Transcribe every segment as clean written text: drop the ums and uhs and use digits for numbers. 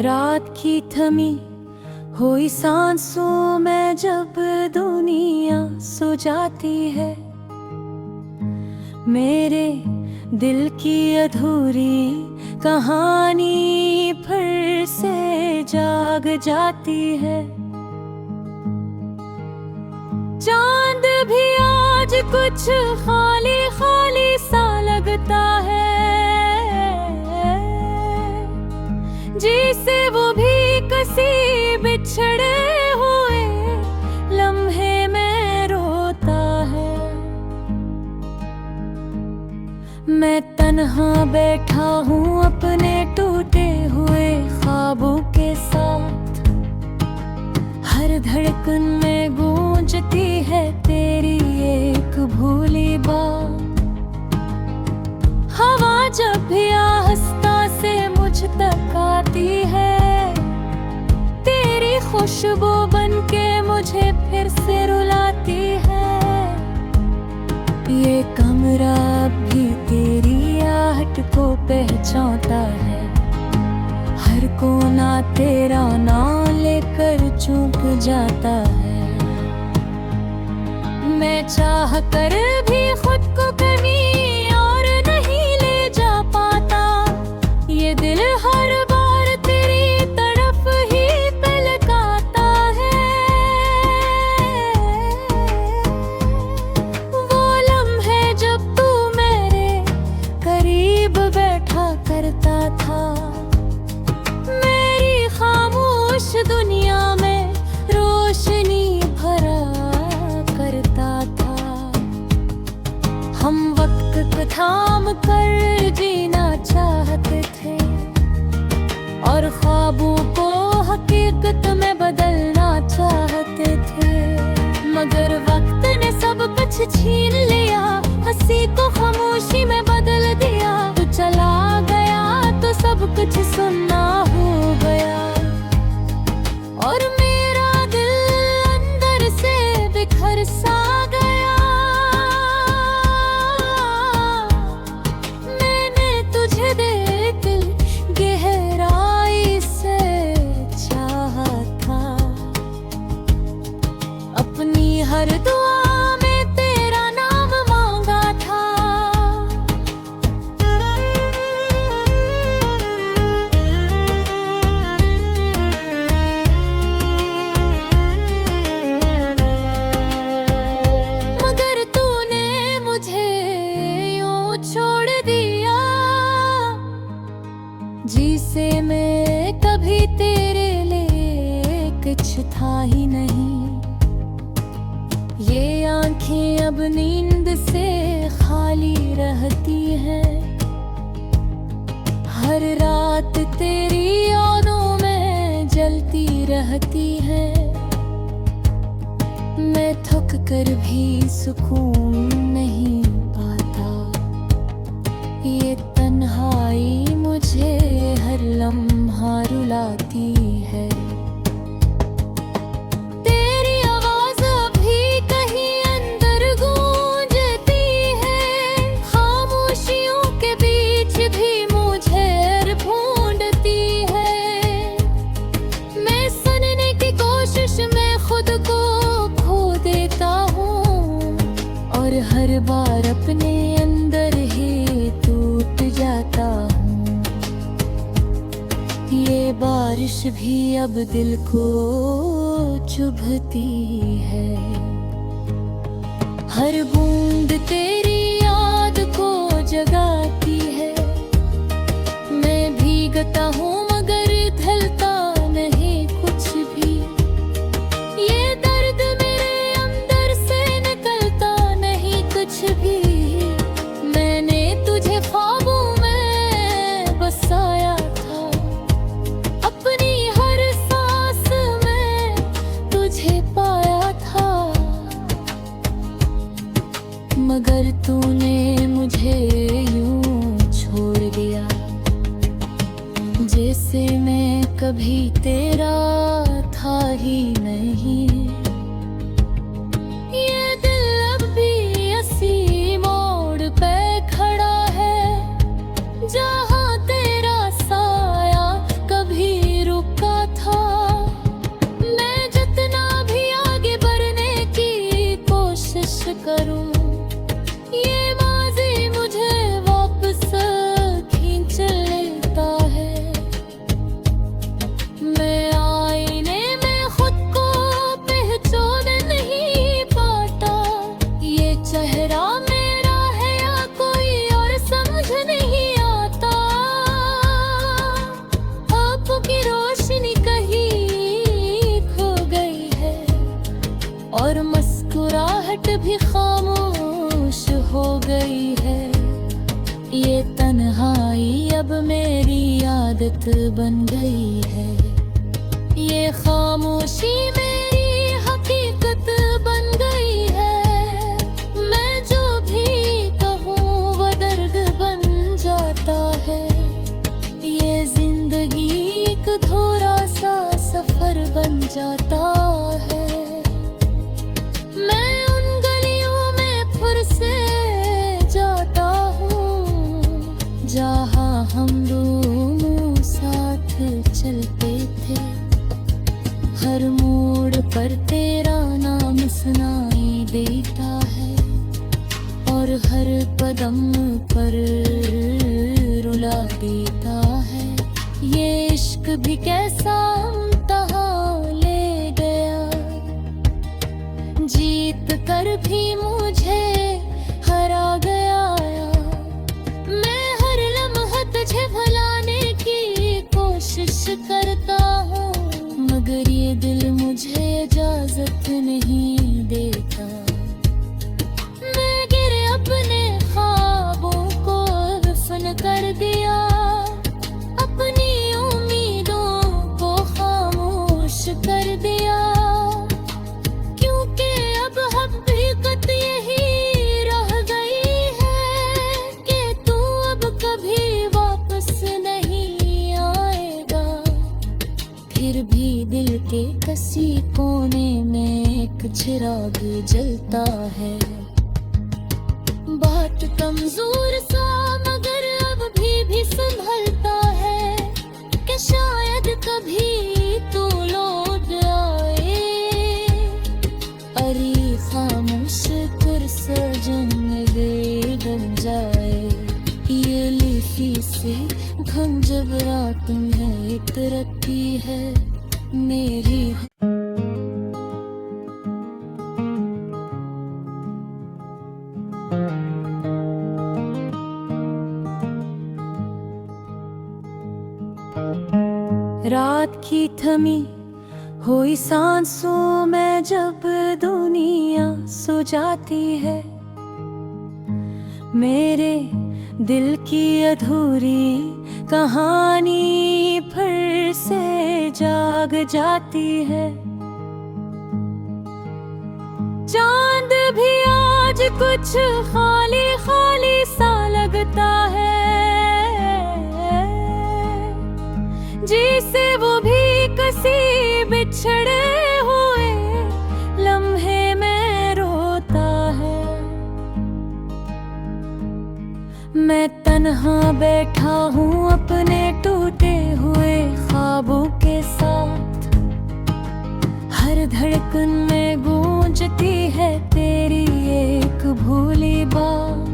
रात की थमी हुई सांसों में जब दुनिया सो जाती है, मेरे दिल की अधूरी कहानी फिर से जाग जाती है। चांद भी आज कुछ खाली खाली सा लगता है, जिसे वो भी किसी बिछड़े हुए लम्हे में रोता है। मैं तन्हा बैठा हूँ अपने टूटे हुए ख्वाबों के साथ, हर धड़कन में गूंजती है तेरी एक भूली बात। हवा जब भी आहिस्ता से मुझ तक आती है, तेरी खुशबू बनके मुझे फिर से रुलाती है। ये कमरा भी तेरी आहट को पहचानता है, हर कोना तेरा नाम लेकर चूक जाता है। मैं चाह कर भी खुद को कहीं और नहीं ले जा पाता, ये दिल हर बार तेरी तरफ ही पलकाता है। वो लम्हे जब तू मेरे करीब बैठा करता था, मेरी खामोश दुनिया में रोशनी भरा करता था। हम वक्त को थाम कर जीना चाहते थे और ख्वाबों को हकीकत में बदलना चाहते थे, मगर वक्त ने सब कुछ छीन लिया, हंसी को खामोशी में बदल दिया। तू चला गया तो सब कुछ सुनना हो गया और मेरा दिल अंदर से बिखर सा गया। मैंने तुझे देख गहराई से चाहा था, अपनी हर दुआ में तेरा नाम मांगा था। मगर तूने मुझे यूं छोड़ दिया, जिसे मैं कभी तेरे लिए कुछ था ही नहीं। ये आंखें अब नींद से खाली रहती हैं, हर रात तेरी यादों में जलती रहती हैं। मैं थक कर भी सुकून नहीं पाता, ये तन्हाई मुझे हर लम्हा रुलाती है। तेरी आवाज अभी कहीं अंदर गूंजती है, खामोशियों के बीच भी मुझे ढूंढती है। मैं सुनने की कोशिश में खुद को खो देता हूँ और हर बार अपने अंदर ही टूट जाता हूँ। ये बारिश भी अब दिल को चुभती है, हर बूंद तेरी याद को जगाती है। मैं भीगता हूँ मगर ढलता नहीं कुछ भी, ये दर्द मेरे अंदर से निकलता नहीं कुछ भी। मैंने तुझे ख्वाबों में बसाया था, अपनी हर सांस में तुझे पाया था, मगर तूने मुझे यूं छोड़ दिया, जैसे मैं कभी तेरा था ही नहीं। ये दिल अब भी इसी मोड़ पे खड़ा है, जहाँ तेरा साया कभी रुक चाहत भी खामोश हो गई है। ये तन्हाई अब मेरी आदत बन गई है। ये खामोशी मेरी हकीकत बन गई है। मैं जो भी कहूँ वो दर्द बन जाता है। ये जिंदगी एक थोड़ा सा सफर बन जाता है। मैं उन गलियों में फिर से जाता हूँ जहाँ हम दोनों साथ चलते थे। हर मोड़ पर तेरा नाम सुनाई देता है और हर कदम पर रुला देता है। ये इश्क भी कैसा इम्तिहा ले गया, जीत कर भी मुझे हरा गया। मैं हर लम्हा तुझे भुलाने की कोशिश करता हूँ, मगर ये दिल मुझे इजाजत नहीं देता। मैं गिरे अपने ख्वाबों को दफन कर दिया, अपनी उम्मीदों को खामोश कर दिया। क्योंकि अब हकीकत यही रह गई है कि तू अब कभी वापस नहीं आएगा। फिर भी दिल के किसी कोने में एक चिराग जलता है। बात कमजोर सा मगर अब भी संभलता है कि शायद कभी तू लौट आए। अरे खामोश पुरसजन में बन जाए। ये लिखी से घम जब रात में इतरती है मेरी। रात की थमी हुई सांसों में जब दुनिया सो जाती है, मेरे दिल की अधूरी कहानी फिर से जाग जाती है। चांद भी आज कुछ खाली खाली सा लगता है, जिसे वो भी किसी बिछड़े हुए लम्हे में रोता है। मैं तन्हा बैठा हूँ अपने टूटे हुए ख्वाबों के साथ। हर धड़कन में गूंजती है तेरी एक भूली बात।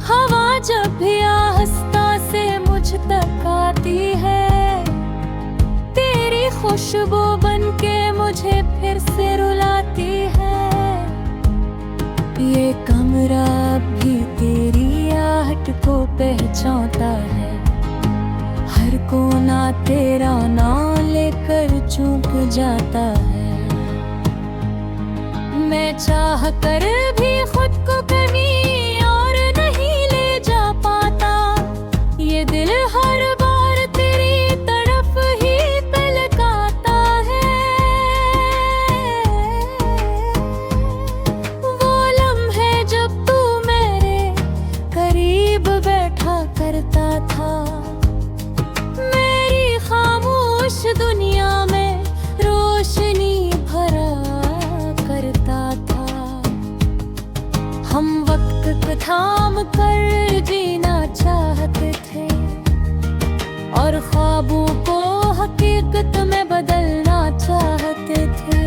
हवा जब भी आहिस्ता से मुझ तक आती है, तेरी खुशबू बनके मुझे फिर से रुलाती है। ये कमरा भी तेरी आहट को पहचानता है। हर कोना तेरा नाम लेकर चूक जाता है। मैं चाह कर भी खुद को कहीं और नहीं ले जा पाता। ये दिल हर बार तेरी तरफ ही तलकाता है। वो लम्हे जब तू मेरे करीब बैठा करता था, मेरी खामोश दुनिया में रोशनी भरा करता था। हम वक्त को थाम कर जीना चाहते थे और ख्वाबों को हकीकत में बदलना चाहते थे,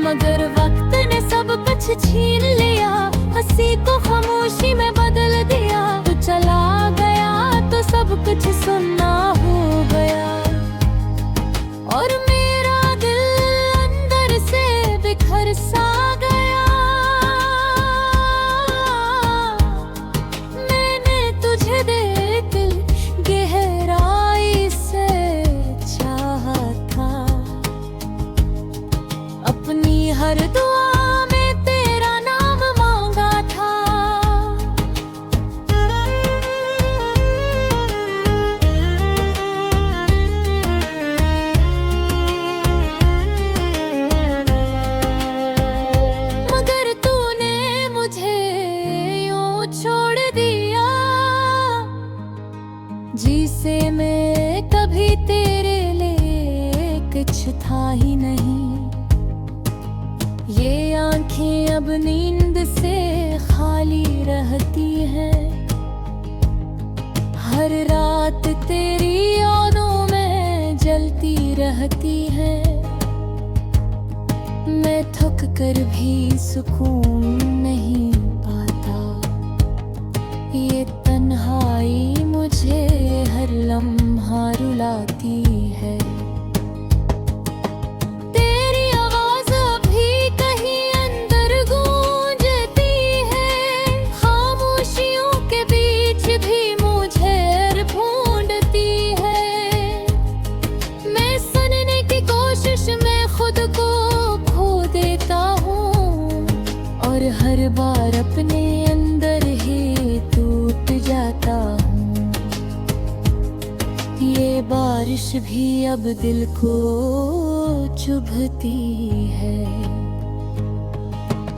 मगर वक्त ने सब कुछ छीन लिया। हंसी को खामोशी में बदल दिया। तू चला गया तो सब कुछ सुनना हो गया और मेरा दिल अंदर से बिखर सा गया। मैंने तुझे दिल गहराई से चाहा था। अपनी हर दुआ में कुछ था ही नहीं। ये आंखें अब नींद से खाली रहती हैं। हर रात तेरी यादों में जलती रहती है। मैं थक कर भी सुकून नहीं पाता। ये तन्हाई मुझे हर लम्हा रुलाती है। तेरी आवाज़ अभी कहीं अंदर गूंजती है। खामोशियों के बीच भी मुझे ढूंढती है। मैं सुनने की कोशिश में खुद को खो देता हूँ और हर बार अपने अंदर ही टूट जाता हूँ। ये बारिश भी अब दिल को चुभती है।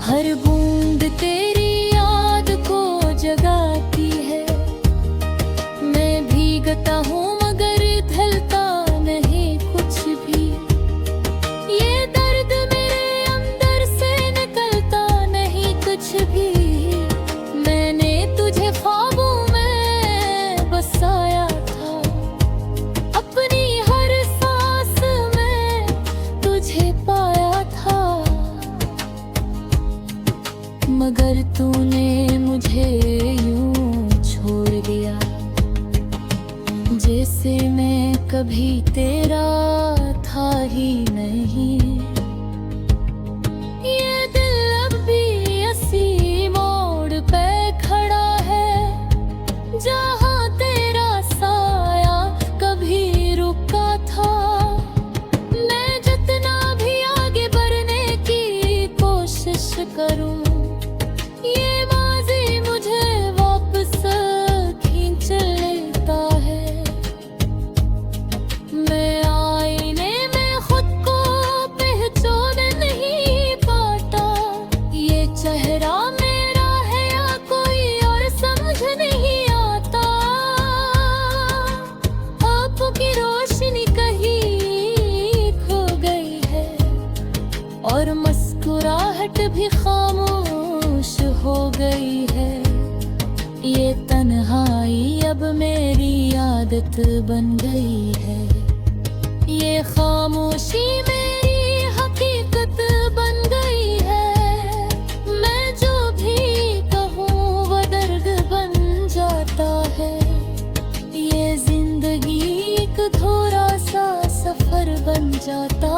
हर बूंद तेरी याद को जगाती है। मैं भीगता हूँ मगर ढलता नहीं कुछ भी। ये दर्द मेरे अंदर से निकलता नहीं कुछ भी। मैंने तुझे ख्वाबों में बसाया था। अपनी हर सांस में तुझे पाया था। मगर तूने मुझे यूं छोड़ दिया जैसे मैं कभी तेरा था ही नहीं। ये दिल अब भी इसी मोड़ पे खड़ा है जहाँ तेरा साया कभी रुका था। मैं जितना भी आगे बढ़ने की कोशिश करूं, ये माज़ी मुझे वापस खींच लेता है। मैं आईने में खुद को पहचान नहीं पाता। ये चेहरा मेरा है या कोई और समझ नहीं आता। आँखों की रोशनी कहीं खो गई है और मुस्कुराहट भी खामोश हो गई है। ये तन्हाई अब मेरी आदत बन गई है। ये खामोशी मेरी हकीकत बन गई है। मैं जो भी कहूँ वो दर्द बन जाता है। ये जिंदगी एक अधूरा सा सफर बन जाता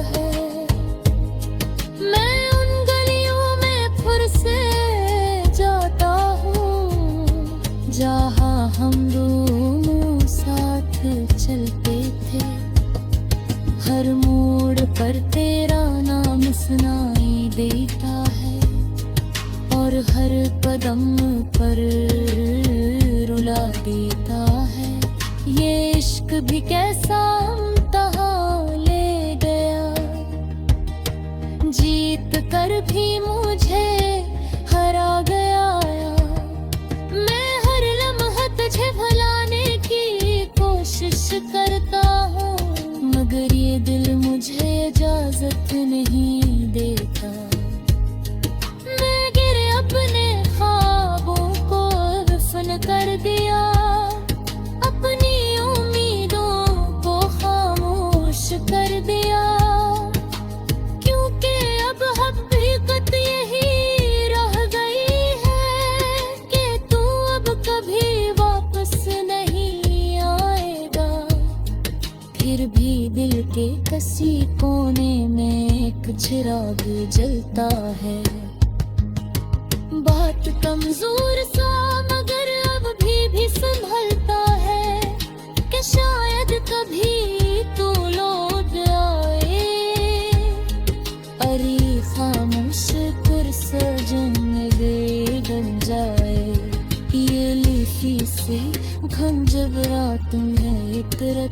है। मैं उन गलियों में फिर से जाता हूँ जहाँ हम दोनों साथ चलते थे। हर मोड़ पर तेरा नाम सुनाई देता है और हर कदम पर रुला देता है। ये इश्क भी कैसा इम्तिहान ले गया। जीत कर भी मुझे हरा गया। मैं हर लम्हा तुझे भुलाने की कोशिश करता हूँ मगर ये दिल मुझे इजाजत नहीं देता। मैं गिरे अपने ख्वाबों को दफन कर दिया। अपनी उम्मीदों को खामोश कर दिया। क्योंकि अब हकीकत यही रह गई है कि तू अब कभी वापस नहीं आएगा। फिर भी दिल के किसी कोने में एक चिराग जलता है। बात कमजोर सा मगर अब भी संभलता है कि शायद कभी तू लौट आए। अरे खामोश पुरसजन दे बन जाए। ये लिखी से घम जब रात में इतरत